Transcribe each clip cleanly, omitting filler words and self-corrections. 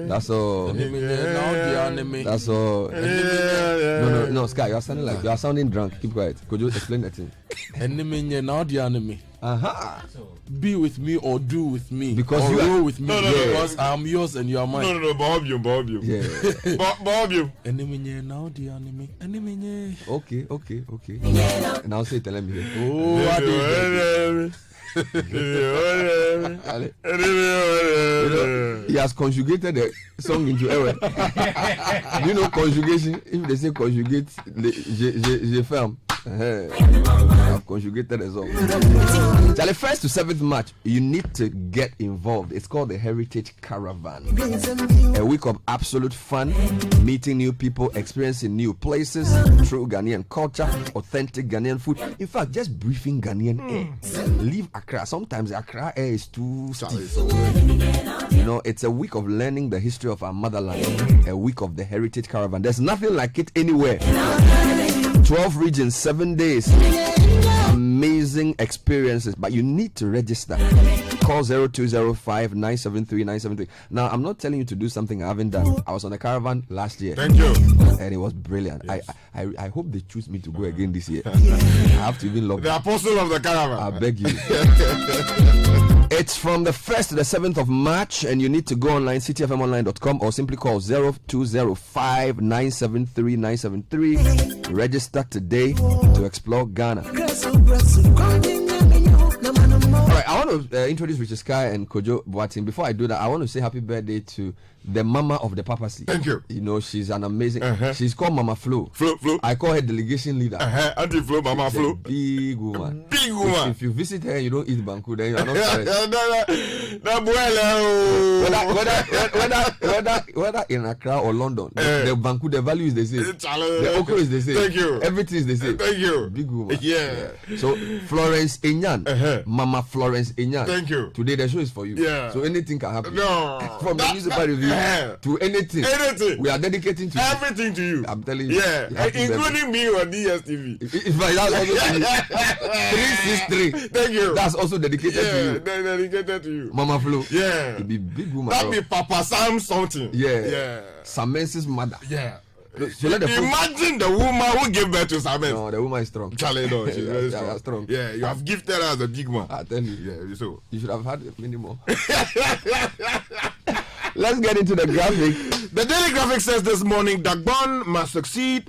That's all. That's all. No, Sky, you are sounding drunk. Keep quiet. Could you explain that thing? Be with me or do with me. Because you are with me. Because I'm yours and you are mine. No, Bob you. Yeah. Bob you. Okay. Now say tell him here. He has conjugated the song into error. You know conjugation? If they say conjugate, je ferme. I've conjugated the song. The 1st to 7th March, you need to get involved. It's called the Heritage Caravan. A week of absolute fun, meeting new people, experiencing new places, true Ghanaian culture, authentic Ghanaian food. In fact, just breathing Ghanaian air. Leave Accra. Sometimes Accra air is too stiff. You know, it's a week of learning the history of our motherland. A week of the Heritage Caravan. There's nothing like it anywhere. 12 regions, 7 days. Amazing experiences, but you need to register. Call 0205 973 973. Now, I'm not telling you to do something I haven't done. I was on a caravan last year. Thank you. And it was brilliant. Yes. I hope they choose me to go again this year. I have to even love the apostle of the caravan. I beg you. It's from the 1st to the 7th of March, and you need to go online, cityfmonline.com, or simply call 0205 973 973. Register today to explore Ghana. Alright, I want to introduce Richard Sky and Kojo Boateng. Before I do that, I want to say happy birthday to the mama of the papacy. Thank you. You know, she's an amazing. She's called Mama Flo. Flo. I call her delegation leader. Auntie Flo, Mama Flo. Big woman. Big woman. If you visit her and you don't eat banku, then you are not whether in Accra or London, the banku, the value is the same. The okra is the same. Thank you. Everything is the same. Thank you. Big woman. Yeah. So Florence Enyan, Mama Florence Enyan. Thank you. Today the show is for you. Yeah. So anything can happen. No. From the newspaper review to anything. We are dedicating to everything to you. I'm telling you. Yeah. Including me on DSTV. That's also 363. Thank you. That's also dedicated to you. Dedicated to you. Mama Flo. Yeah. It be big woman. That be Papa Sam something. Yeah. Samensis mother. Yeah. So imagine the woman who gave birth to Samen. No, the woman is strong. Charlie, no, she's very strong. Yeah, you have gifted her as a big man. I tell you. Yeah, so you should have had many more. Let's get into the graphic. The Daily Graphic says this morning, Dagbon must succeed.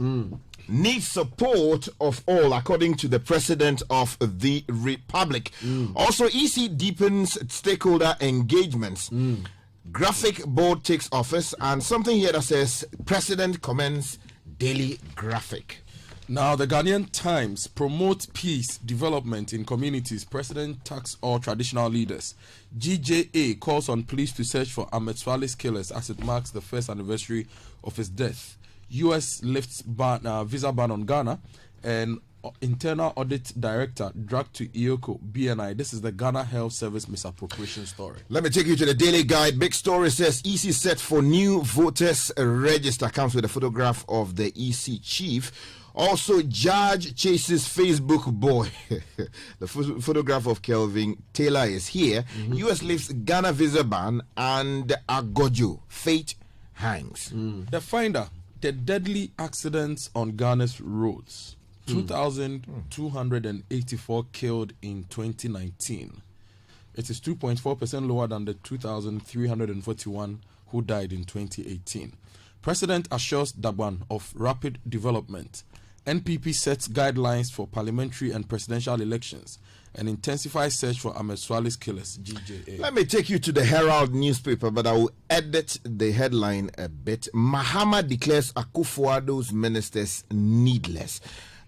Needs support of all, according to the President of the Republic. Also, EC deepens stakeholder engagements. Graphic board takes office, and something here that says President commends Daily Graphic. Now, the Ghanaian Times promotes peace development in communities. President tax all traditional leaders. GJA calls on police to search for Ahmed Swale's killers as it marks the 1st anniversary of his death. US lifts visa ban on Ghana, and Internal Audit Director dragged to IOCO BNI. This is the Ghana Health Service misappropriation story. Let me take you to the Daily Guide. Big story says EC set for new voters register. Comes with a photograph of the EC chief. Also, judge chases Facebook boy. The photograph of Kelvin Taylor is here. US lifts Ghana visa ban, and Akoto fate hangs. The finder, the deadly accidents on Ghana's roads. 2,284 killed in 2019. It is 2.4% lower than the 2,341 who died in 2018. President assures Dagbon of rapid development. NPP sets guidelines for parliamentary and presidential elections and intensifies search for Ahmed Swale's killers, GJA. Let me take you to the Herald newspaper, but I will edit the headline a bit. Mahama declares Akufo-Addo's ministers needless.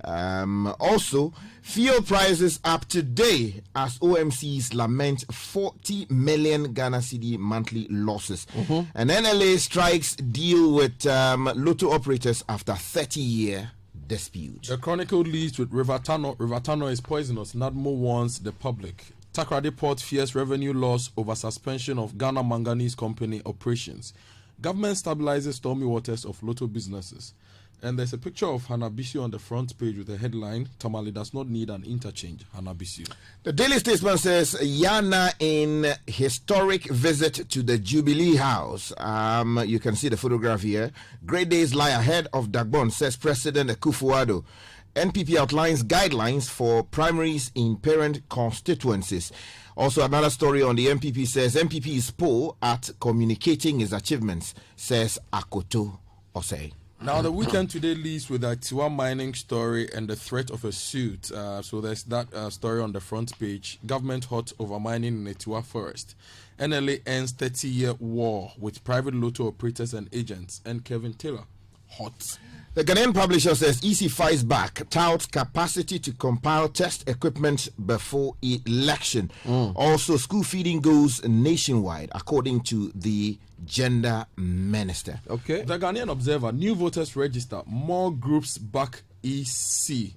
Also, fuel prices up today as OMCs lament 40 million Ghana cedi monthly losses. And NLA strikes deal with lotto operators after 30-year dispute. The Chronicle leads with River Tano. River Tano is poisonous. NADMO warns the public. Takoradi Port fears revenue loss over suspension of Ghana Manganese Company operations. Government stabilizes stormy waters of lotto businesses. And there's a picture of Hanabisu on the front page with the headline, Tamale does not need an interchange, Hanabisu. The Daily Statesman says, Yana in historic visit to the Jubilee House. You can see the photograph here. Great days lie ahead of Dagbon, says President Akufo-Addo. NPP outlines guidelines for primaries in parent constituencies. Also, another story on the MPP says, MPP is poor at communicating his achievements, says Akoto Osei. Now, the weekend today leaves with a Tiwa mining story and the threat of a suit. So there's that story on the front page. Government hot over mining in the Tiwa forest. NLA ends 30-year war with private lotto operators and agents. And Kevin Taylor, hot. The Ghanaian publisher says EC fights back, touts capacity to compile test equipment before election. Also, school feeding goes nationwide, according to the gender minister. Okay. The Ghanaian Observer, new voters register, more groups back EC.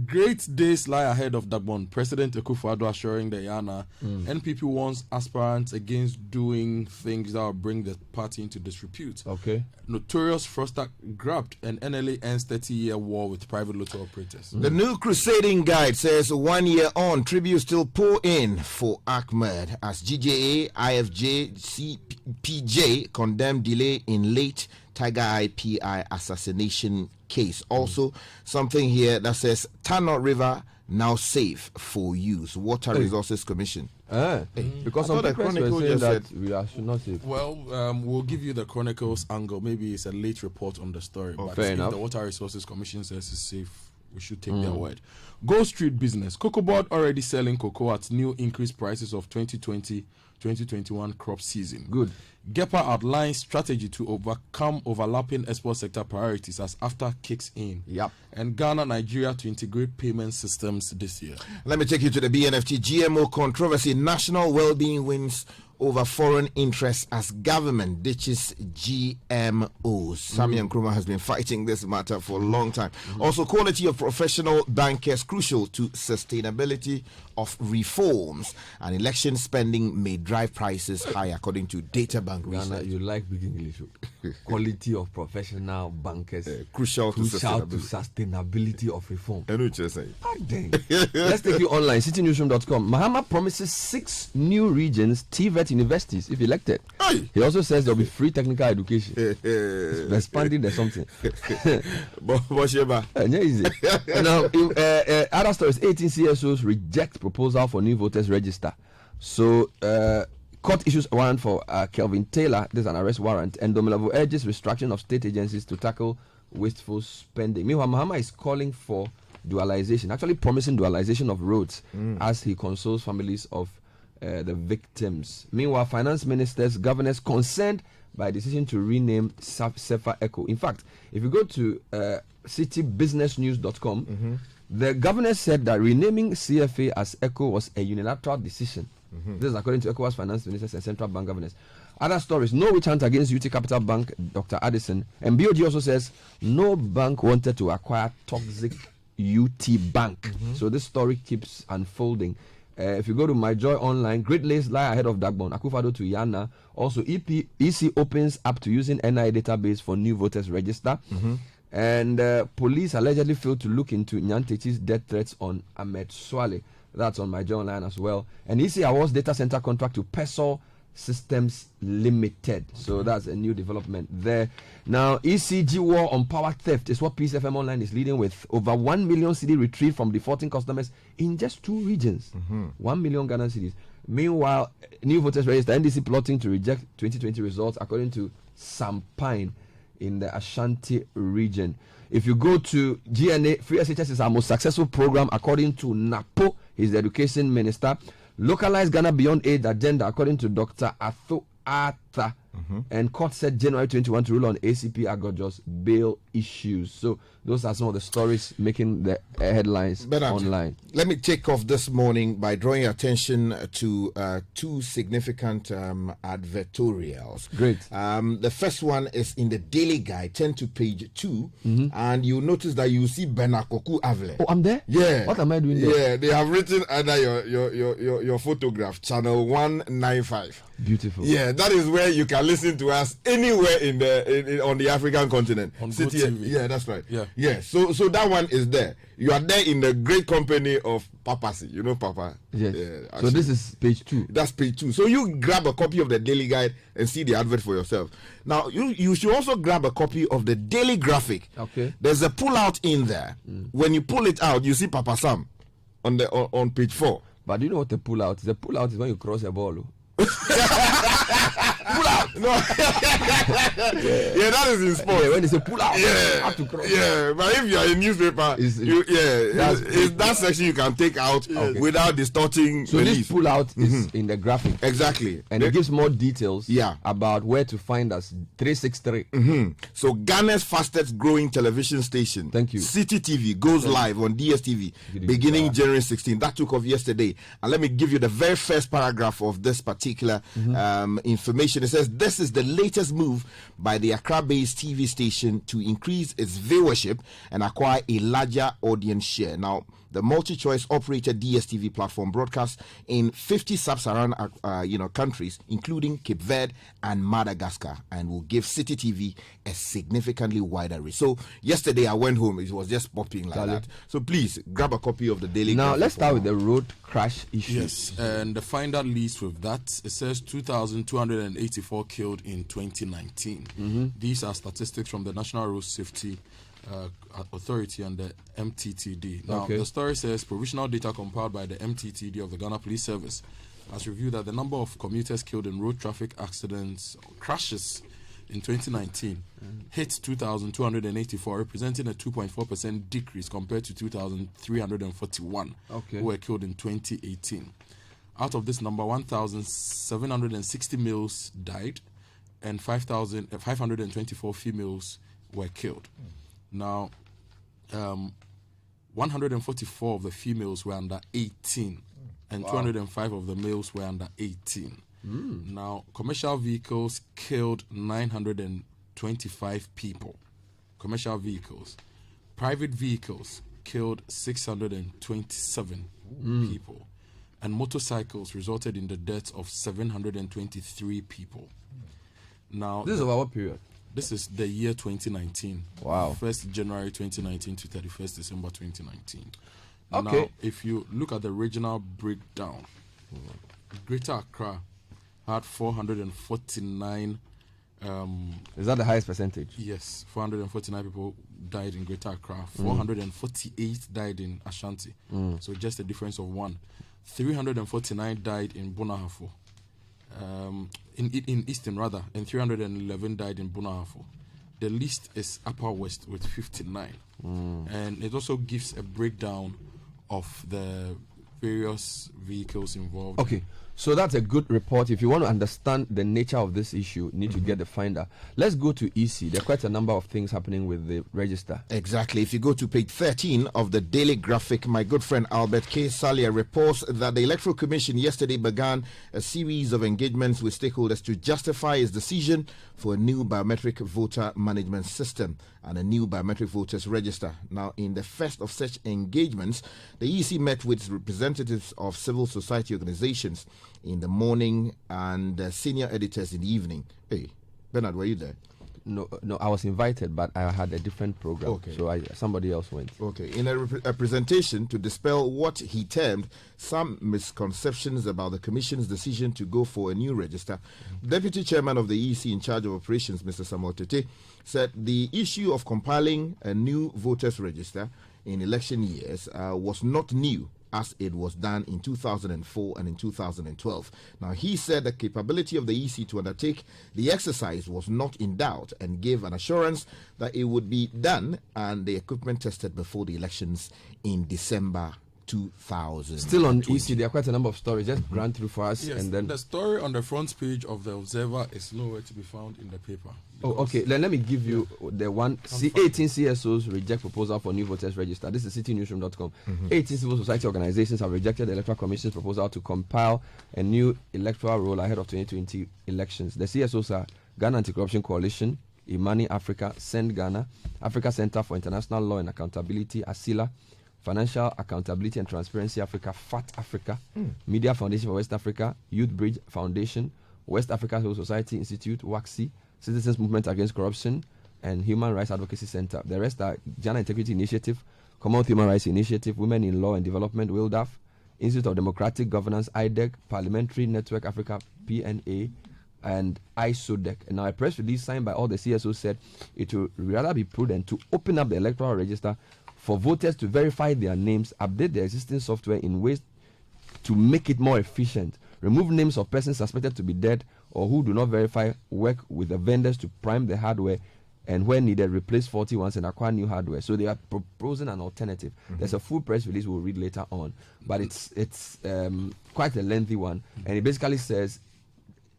Great days lie ahead of Dagbon. President Akufo-Addo assuring the Yana, NPP warns aspirants against doing things that will bring the party into disrepute. Okay. Notorious fraudster grabbed, and NLA ends 30-year war with private lotto operators. The new crusading guide says 1 year on, tribute still pour in for Ahmed as GJA, IFJ, CPJ condemn delay in late Tiger IPI assassination case. Also, something here that says Tano River now safe for use. Water Resources Commission. Because some people were saying that we should not safe. Well, we'll give you the Chronicles angle. Maybe it's a late report on the story. But fair if enough. the Water Resources Commission says it's safe, we should take their word. Gold Street Business. Cocoa Board already selling cocoa at new increased prices of 2020-2021 crop season. Good. GEPA outlines strategy to overcome overlapping export sector priorities as AFTA kicks in. Yep. And Ghana, Nigeria to integrate payment systems this year. Let me take you to the BNFT GMO controversy. National well-being wins over foreign interests as government ditches GMOs. Sami Nkrumah has been fighting this matter for a long time. Also, quality of professional bankers crucial to sustainability of reforms, and election spending may drive prices high according to Data Bank Ghana, research. you like big English. Quality of professional bankers Crucial to sustainability of reform. I know what you're saying. Let's take you online, citynewsroom.com. Mahama promises 6 new regions, TVET universities, if elected. Hey. He also says there will be free technical education. Expanding the something. Easy. Now, other stories, 18 CSOs reject proposal for new voters register. So, court issues a warrant for Kelvin Taylor. There's an arrest warrant. And Domelevo urges restructuring of state agencies to tackle wasteful spending. Meanwhile, Mahama is calling for dualization, actually promising dualization of roads as he consoles families of the victims. Meanwhile, finance ministers, governors concerned by decision to rename Sefa Echo. In fact, if you go to citybusinessnews.com, the governor said that renaming CFA as Echo was a unilateral decision. This is according to ECOWAS finance ministers and central bank governors. Other stories, no witch hunt against UT Capital Bank, Dr. Addison. And BOG also says no bank wanted to acquire toxic UT Bank. So this story keeps unfolding. If you go to My Joy Online, great days lie ahead of Dagbon. Akufo-Addo to Yana. Also, EC opens up to using NI database for new voters register. And police allegedly failed to look into Nyantechi's death threats on Ahmed Swale. That's on My Joy Online as well. And EC awards data center contract to Pesol Systems Limited. So that's a new development there. Now, ECG war on power theft is what Peace FM Online is leading with. Over 1 million CD retrieved from defaulting customers in just 2 regions. 1 million Ghana cedis. Meanwhile, new voters register, NDC plotting to reject 2020 results according to Sampine in the Ashanti region. If you go to GNA, Free SHS is our most successful program according to Napo, he's the education minister. Localized Ghana Beyond Aid agenda according to Dr. Atho Arthur. And court set January 21 to rule on ACP Agojo's bail issues. So those are some of the stories making the headlines online. Let me take off this morning by drawing your attention to 2 significant advertorials. Great. The first one is in the Daily Guide, 10 to page 2, and you notice that you see Benakoku Avle. Oh, I'm there? Yeah. What am I doing there? Yeah, they have written under your photograph, channel 195. Beautiful. Yeah, that is where you can listen listen to us anywhere on the African continent. On City, TV. yeah, that's right. Yeah. So that one is there. You are there in the great company of Papacy. You know Papa. Yes. Yeah, So this is page 2. That's page 2. So you grab a copy of the Daily Guide and see the advert for yourself. Now you should also grab a copy of the Daily Graphic. Okay. There's a pull out in there. When you pull it out, you see Papa Sam on page 4. But do you know what the pull out is? The pull out is when you cross a ball. Pull out. No. Yeah, that is in sports. Yeah, when they say pull out, you Yeah, have to cross. yeah, but if you are a newspaper, it's that section you can take out without distorting So the this leaf. pull out is in the graphic. Exactly. And it gives more details Yeah. about where to find us. 363. So Ghana's fastest growing television station, Thank you. Citi TV, goes live on DSTV beginning January 16. That took off yesterday. And let me give you the very first paragraph of this particular information. It says, this is the latest move by the Accra-based TV station to increase its viewership and acquire a larger audience share. Now, the multi-choice operated DSTV platform broadcasts in 50 sub-Saharan countries, including Cape Verde and Madagascar, and will give Citi TV a significantly wider reach. So yesterday I went home, it was just popping like that. So please grab a copy of the Daily. Now let's start with the road crash issue. Yes, and the Finder leads with that. It says 2,284 killed in 2019. These are statistics from the National Road Safety Authority and the MTTD. Now, the story says provisional data compiled by the MTTD of the Ghana Police Service has reviewed that the number of commuters killed in road traffic accidents or crashes in 2019 hit 2,284, representing a 2.4% decrease compared to 2,341 who were killed in 2018. Out of this number, 1,760 males died and 524 females were killed. Now, 144 of the females were under 18 and 205 of the males were under 18. Now, commercial vehicles killed 925 people. Commercial vehicles. Private vehicles killed 627 people. And motorcycles resulted in the deaths of 723 people. Now, This is over what period? this is the year 2019. Wow. 1st January 2019 to 31st December 2019. Okay. Now, if you look at the regional breakdown, Greater Accra had 449. Is that the highest percentage? Yes, 449 people died in Greater Accra. 448 died in Ashanti. So just a difference of 1. 349 died in Bonahafo. In Eastern rather, and 311 died in Bonahafo. The least is Upper West with 59. And it also gives a breakdown of the various vehicles involved. Okay, so that's a good report. If you want to understand the nature of this issue, you need to get the Finder. Let's go to EC. There are quite a number of things happening with the register. Exactly. If you go to page 13 of the Daily Graphic, my good friend Albert K. Salia reports that the Electoral Commission yesterday began a series of engagements with stakeholders to justify its decision for a new biometric voter management system and a new biometric voters register. Now, in the first of such engagements, the EC met with representatives of civil society organizations in the morning and senior editors in the evening. Hey, Bernard, were you there? No, I was invited, but I had a different program. Okay. So somebody else went. Okay. In a presentation to dispel what he termed some misconceptions about the Commission's decision to go for a new register, Deputy Chairman of the EC in charge of operations, Mr. Samuel Tete, said the issue of compiling a new voters register in election years was not new, as it was done in 2004 and in 2012. Now, he said the capability of the EC to undertake the exercise was not in doubt and gave an assurance that it would be done and the equipment tested before the elections in December 2000. Still on EC, there are quite a number of stories. Just run through for us. Yes, And then the story on the front page of the Observer is nowhere to be found in the paper. Oh, okay. Let me give you the one. 18 CSOs reject proposal for new voters register. This is citynewsroom.com. 18 civil society organizations have rejected the Electoral Commission's proposal to compile a new electoral roll ahead of 2020 elections. The CSOs are Ghana Anti-Corruption Coalition, Imani Africa, Send Ghana, Africa Center for International Law and Accountability, ASILA, Financial Accountability and Transparency Africa, FAT Africa, Media Foundation for West Africa, Youth Bridge Foundation, West Africa Civil Society Institute, WACSI, Citizens Movement Against Corruption, and Human Rights Advocacy Center. The rest are Gender Integrity Initiative, Commonwealth Human Rights Initiative, Women in Law and Development, WILDAF, Institute of Democratic Governance, IDEC, Parliamentary Network Africa, PNA, and ISODEC. And now a press release signed by all the CSOs said it would rather be prudent to open up the electoral register for voters to verify their names, update the existing software in ways to make it more efficient, remove names of persons suspected to be dead or who do not verify, work with the vendors to prime the hardware, and when needed, replace faulty ones and acquire new hardware. So they are proposing an alternative. There's a full press release we'll read later on, but it's quite a lengthy one, and it basically says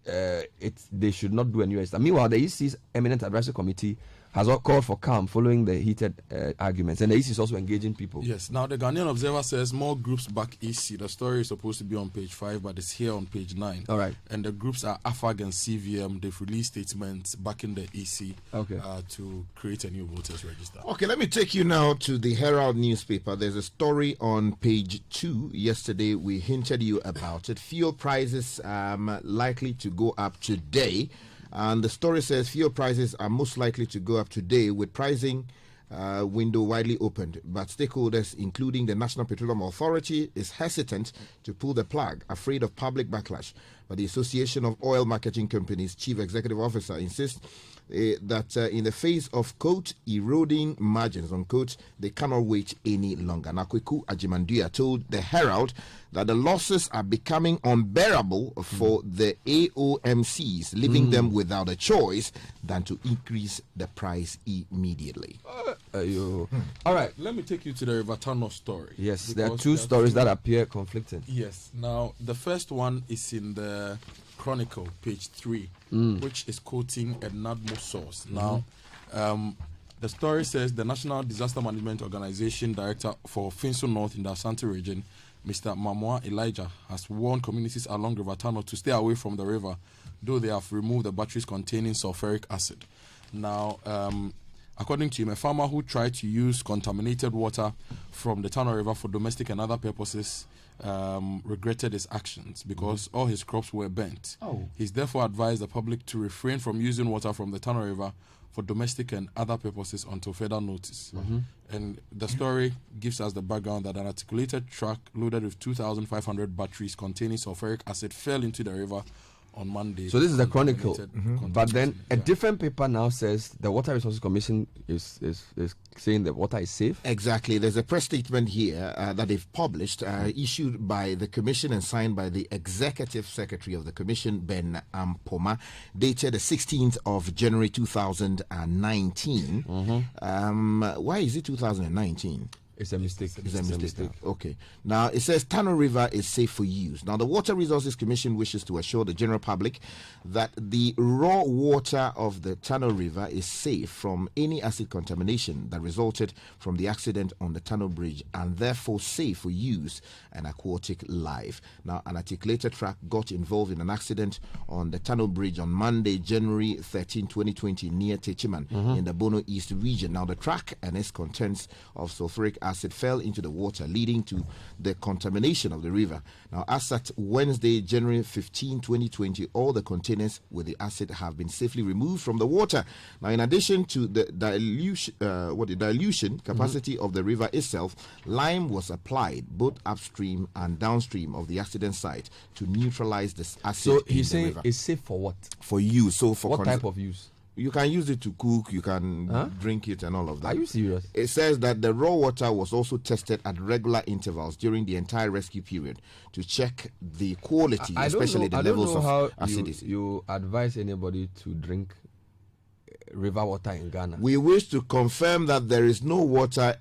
they should not do a new register. Meanwhile, the EC's Eminent Advisory Committee has called for calm following the heated arguments, and the EC is also engaging people. Yes. Now, the Ghanaian Observer says more groups back EC. The story is supposed to be on page 5, but it's here on page 9. All right. And the groups are AFAG and CVM. They've released statements backing the EC to create a new voters register. Okay, let me take you now to the Herald newspaper. There's a story on page 2. Yesterday, we hinted you about it. Fuel prices likely to go up today. And the story says fuel prices are most likely to go up today with pricing window widely opened. But stakeholders, including the National Petroleum Authority, is hesitant to pull the plug, afraid of public backlash. But the Association of Oil Marketing Companies Chief Executive Officer insists that in the face of, quote, eroding margins, unquote, they cannot wait any longer. Nakweku Ajimanduya told the Herald that the losses are becoming unbearable for the AOMCs, leaving them without a choice than to increase the price immediately. All right. Let me take you to the River Tano story. Yes, there are two stories that appear conflicting. Yes. Now, the first one is in the Chronicle, page 3, which is quoting a NADMO source. Now, the story says the National Disaster Management Organization Director for Finso North in the Asante region, Mr. Mamwa Elijah, has warned communities along River Tano to stay away from the river, though they have removed the batteries containing sulfuric acid. Now, according to him, a farmer who tried to use contaminated water from the Tano River for domestic and other purposes regretted his actions because all his crops were burnt. He's therefore advised the public to refrain from using water from the Tano River for domestic and other purposes until further notice. And the story gives us the background that an articulated truck loaded with 2,500 batteries containing sulfuric acid fell into the river on Monday. So this is the Chronicle, but then a different paper now says the Water Resources Commission is saying that water is safe. Exactly. There's a press statement here that they've published, issued by the Commission and signed by the Executive Secretary of the Commission, Ben Ampoma, dated the 16th of January 2019. Why is it 2019? It's a mistake. It's a mistake. Okay. Now, it says Tano River is safe for use. Now, the Water Resources Commission wishes to assure the general public that the raw water of the Tano River is safe from any acid contamination that resulted from the accident on the Tano Bridge and therefore safe for use and aquatic life. Now, an articulated truck got involved in an accident on the Tano Bridge on Monday, January 13, 2020, near Techiman in the Bono East region. Now, the truck and its contents of sulfuric acid fell into the water, leading to the contamination of the river. Now, as at Wednesday, January 15, 2020, all the containers with the acid have been safely removed from the water. Now, in addition to the dilution capacity of the river itself, lime was applied both upstream and downstream of the accident site to neutralize this acid. So he's saying it's safe for what? For use. So for what type of use? You can use it to cook, you can drink it and all of that. Are you serious? It says that the raw water was also tested at regular intervals during the entire rescue period to check the quality, especially the levels of acidity. You advise anybody to drink river water in Ghana? We wish to confirm that there is no water.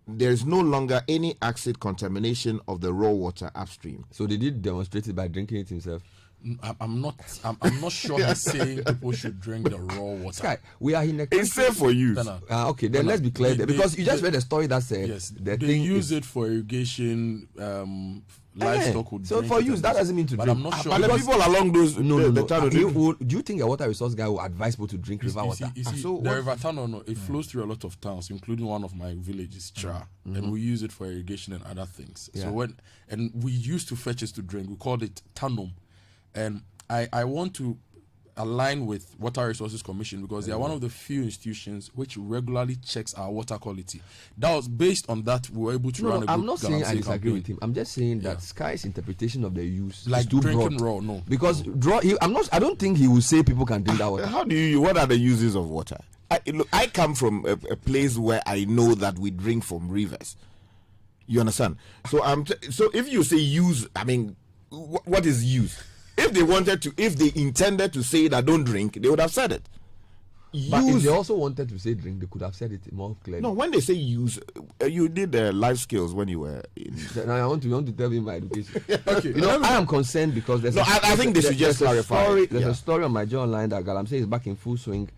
There is no longer any acid contamination of the raw water upstream. So they did demonstrate it by drinking it himself? I'm not sure he's saying people should drink the raw water. Sky, we are in a country. It's safe for use. Okay, then let's be clear there, because you just read a story that said they use it for irrigation. Livestock would so for use that doesn't mean to but drink. I'm not sure. But the people along those do you think a water resource guy will advise people to drink river water? You see, the River Tano, it flows through a lot of towns, including one of my villages, Cha, and we use it for irrigation and other things. So we used to fetch it to drink. We called it Tanom. And I want to align with Water Resources Commission because they are one of the few institutions which regularly checks our water quality. That was based on that we were able to run a I'm good not saying I Galamsey disagree campaign. with him. I'm just saying that Sky's interpretation of the use Like is too drinking broad. raw, no. Because I don't think he will say people can drink that water. How do you? What are the uses of water? I come from a place where I know that we drink from rivers. You understand? So so if you say use, I mean, what is use? If they intended to say that don't drink, they would have said it. But if they also wanted to say drink, they could have said it more clearly. No, when they say use, you did life skills when you were in. Now I want to tell you my education. Okay. I am concerned because there's I think they should just clarify. There's a story on my journal online that Galamsey is back in full swing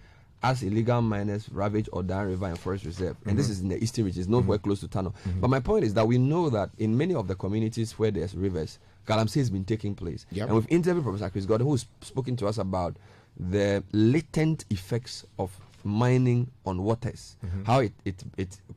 as illegal miners ravage Odan River and Forest Reserve. And this is in the eastern reaches, nowhere close to Tano. But my point is that we know that in many of the communities where there's rivers, Galamsey has been taking place. Yep. And we've interviewed Professor Chris Gordon, who's spoken to us about the latent effects of mining on waters, how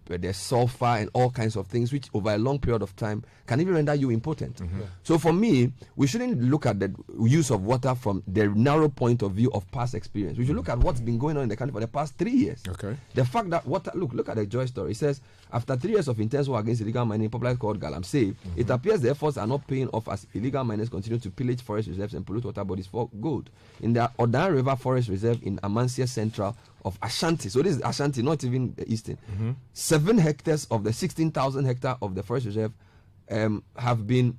there's sulfur and all kinds of things which over a long period of time can even render you impotent. So for me, we shouldn't look at the use of water from the narrow point of view of past experience. We should look at what's been going on in the country for the past 3 years. Okay. The fact that water, look at the Joy story. It says after 3 years of intense war against illegal mining, popularly called Galamsey, it appears the efforts are not paying off as illegal miners continue to pillage forest reserves and pollute water bodies for gold. In the Odan River Forest Reserve in Amansia Central of Ashanti, so this is Ashanti, not even the eastern, 7 hectares of the 16,000 hectare of the forest reserve have been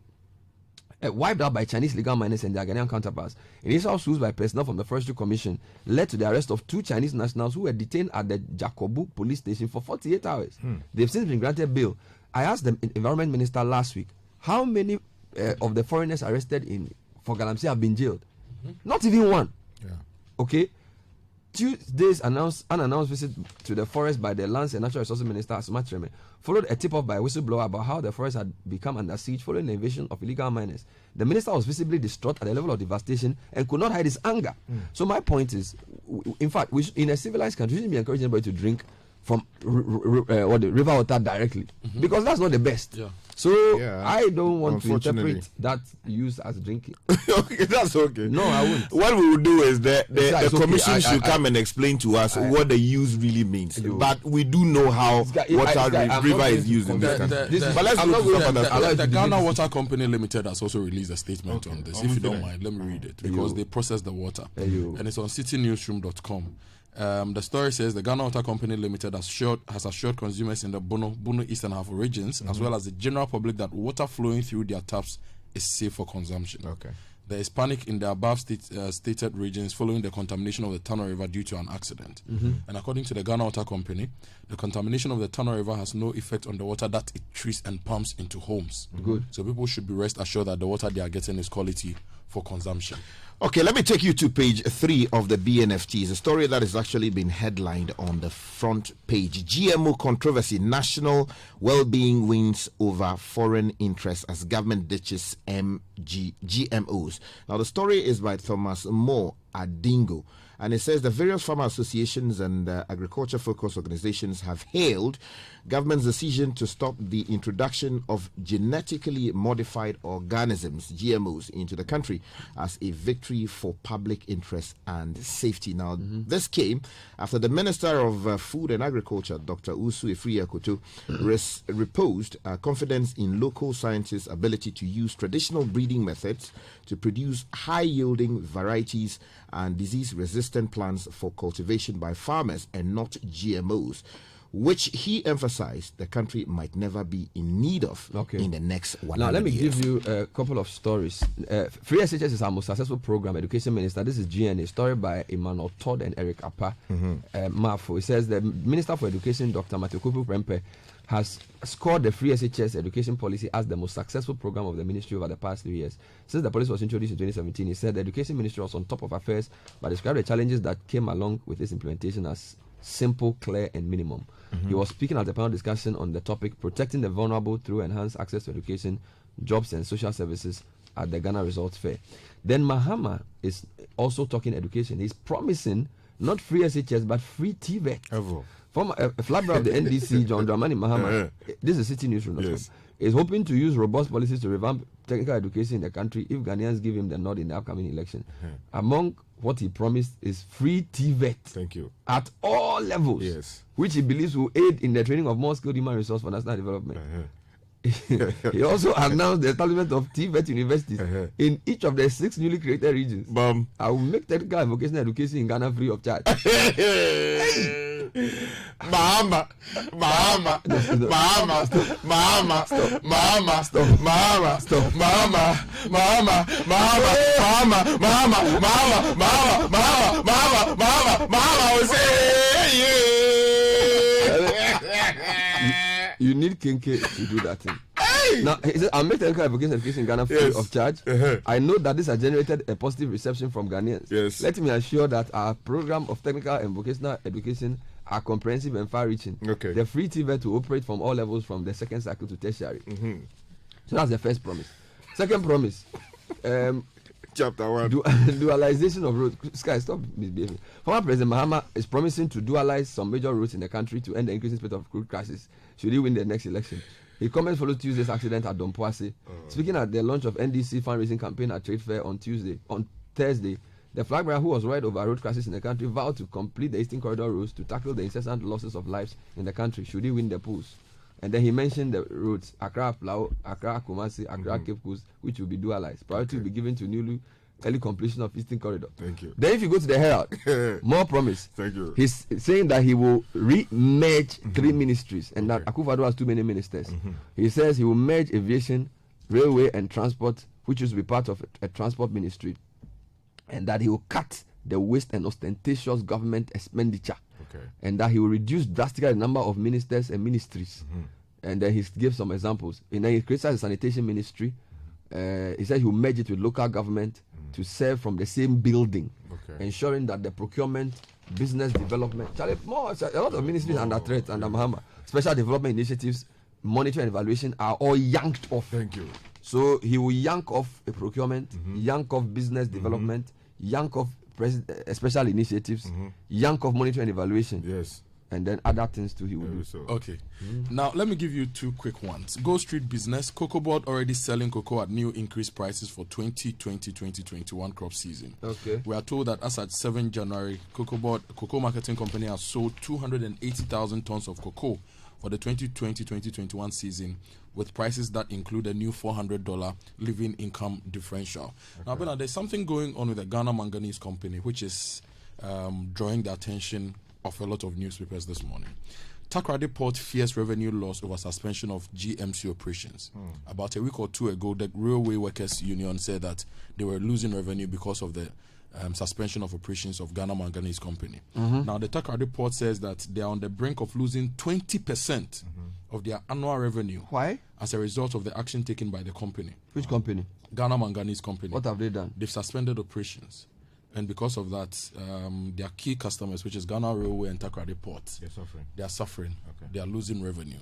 wiped out by Chinese legal miners and their Ghanaian counterparts. Initial suits by personnel from the Forestry Commission led to the arrest of 2 Chinese nationals who were detained at the Jakobu police station for 48 hours. They've since been granted bail. I asked the environment minister last week, how many of the foreigners arrested for Galamsey have been jailed? Not even one. Yeah. Okay. Tuesday's unannounced visit to the forest by the Lands and Natural Resources Minister Asuma Treme followed a tip-off by a whistleblower about how the forest had become under siege following the invasion of illegal miners. The minister was visibly distraught at the level of devastation and could not hide his anger. So my point is, in fact, in a civilized country, we shouldn't be encouraging anybody to drink from the river water directly because that's not the best. Yeah. So Yeah, I don't want to unfortunately. interpret that use as drinking. Okay, that's okay. No, I won't. What we will do is the It's okay. commission should come and explain to us what the use really means. But we do know how river is used in this country. But let's I'm go not to going some to- other I'm stuff. not- The Ghana Water Company Limited has also released a statement on this. If you don't mind, let me read it because they process the water. And it's on citynewsroom.com. The story says the Ghana Water Company Limited has assured consumers in the Bono Eastern Half regions, as well as the general public, that water flowing through their taps is safe for consumption. Okay. There is panic in the above stated regions following the contamination of the Tano River due to an accident. And according to the Ghana Water Company, the contamination of the Tano River has no effect on the water that it treats and pumps into homes. Good. So people should be rest assured that the water they are getting is quality for consumption. Okay, let me take you to page 3 of the BNFT. It's a story that has actually been headlined on the front page. GMO controversy, national well-being wins over foreign interests as government ditches GMOs. Now, the story is by Thomas Moore Adingo. And it says the various farmer associations and agriculture-focused organizations have hailed government's decision to stop the introduction of genetically modified organisms, GMOs, into the country as a victory for public interest and safety. Now, this came after the Minister of Food and Agriculture, Dr. Usu Efri Akoto, reposed confidence in local scientists' ability to use traditional breeding methods to produce high-yielding varieties and disease-resistant plants for cultivation by farmers and not GMOs, which he emphasized the country might never be in need of in the next 100 years. Now, let me give you a couple of stories. Free SHS is our most successful program, Education Minister. This is GNA, story by Emmanuel Todd and Eric Appa. Mafo. It says the Minister for Education, Dr. Matthew Kupu Prempe, has scored the Free SHS education policy as the most successful program of the ministry over the past 3 years. Since the policy was introduced in 2017, he said the Education Ministry was on top of affairs, but described the challenges that came along with its implementation as simple, clear, and minimum. He was speaking at a panel discussion on the topic protecting the vulnerable through enhanced access to education, jobs, and social services at the Ghana Results Fair. Then Mahama is also talking education. He's promising not free SHS but free TVET. From a flag bearer of the NDC, John Dramani Mahama, this is Citi Newsroom, is hoping to use robust policies to revamp technical education in the country if Ghanaians give him the nod in the upcoming election. Among what he promised is free TVET. Thank you. At all levels. Yes. Which he believes will aid in the training of more skilled human resource for national development. He also announced the establishment of TVET universities in each of the 6 newly created regions. I will make technical and vocational education in Ghana free of charge. Mama, stop. mama, Stop. mama, Stop. mama, Stop. mama, Stop. mama, mama, mama, mama, mama, mama, mama, mama, mama, mama, will say You need Kinke to do that thing. Now, he said, I'll make technical education in Ghana free of charge. I know that this has generated a positive reception from Ghanaians. Yes. Let me assure that our program of technical and vocational education are comprehensive and far-reaching. Okay. The free TVET will operate from all levels from the second cycle to tertiary. So that's the first promise. Second promise. Chapter 1. Dualization of roads. Sky, stop misbehaving. Former President Mahama is promising to dualize some major roads in the country to end the increasing spate of road crisis should he win the next election. His comments follow Tuesday's accident at Dompoase. Speaking at the launch of NDC fundraising campaign at Trade Fair on Thursday, the flag bearer, who was worried over road crisis in the country, vowed to complete the Eastern Corridor roads to tackle the incessant losses of lives in the country should he win the polls. And then he mentioned the roads Accra Plao, Accra Kumasi, Accra Cape Coast, which will be dualized. Priority will be given to early completion of Eastern Corridor. Thank you. Then if you go to the Herald, more promise. Thank you. He's saying that he will re-merge 3 ministries and that Akufo-Addo has too many ministers. He says he will merge aviation, railway and transport, which used to be part of a transport ministry, and that he will cut the waste and ostentatious government expenditure, and that he will reduce drastically the number of ministers and ministries. And then he gives some examples. And then he creates a sanitation ministry. He said he will merge it with local government to serve from the same building, ensuring that the procurement, business development, a lot of ministries under threat under Mahama, special development initiatives, monitoring and evaluation are all yanked off. Thank you. So he will yank off a procurement, yank off business development, yank off special initiatives, yank off monitoring and evaluation. Yes. And then other things too he will do. So. Okay. Now, let me give you 2 quick ones. Go Street Business. Cocoa Board already selling cocoa at new increased prices for 2020-2021 crop season. Okay. We are told that as at 7 January, Cocoa Board, Cocoa Marketing Company, has sold 280,000 tons of cocoa for the 2020-2021 season, with prices that include a new $400 living income differential. Now, Bernard, there's something going on with the Ghana Manganese Company, which is drawing the attention of a lot of newspapers this morning. Takoradi Port fears revenue loss over suspension of GMC operations. About a week or 2 ago, the Railway Workers Union said that they were losing revenue because of the suspension of operations of Ghana Manganese Company. Now, the Takoradi Port says that they are on the brink of losing 20% of their annual revenue. Why? As a result of the action taken by the company. Which company? Ghana Manganese Company. What have they done? They've suspended operations. And because of that, their key customers, which is Ghana Railway and Takoradi Port, they are suffering. They are losing revenue.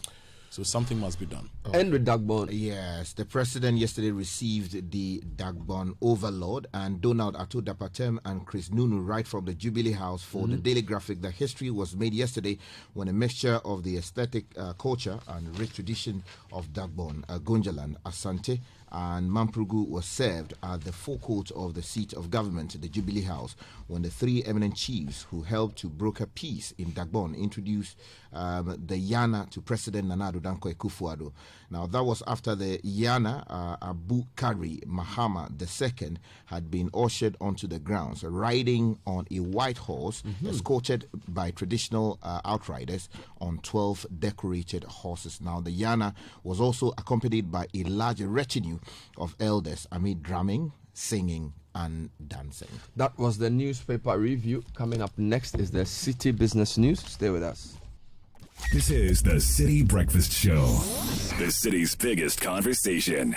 So something must be done. End with Dagbon. Yes, the president yesterday received the Dagbon overlord, and Donald Ato Dapatem and Chris Nunu write from the Jubilee House for the Daily Graphic that history was made yesterday when a mixture of the aesthetic culture and rich tradition of Dagbon, Gunjaland, Asante, and Mamprugu was served at the forecourt of the seat of government, the Jubilee House, when the 3 eminent chiefs who helped to broker peace in Dagbon introduced the Yana to President Nana Addo Dankwa Akufo-Addo. Now, that was after the Yana, Abu Kari Mahama II, had been ushered onto the grounds, riding on a white horse, escorted by traditional outriders on 12 decorated horses. Now, the Yana was also accompanied by a large retinue of elders amid drumming, singing, and dancing. That was the newspaper review. Coming up next is the City Business News. Stay with us. This is the Citi Breakfast Show, the city's biggest conversation.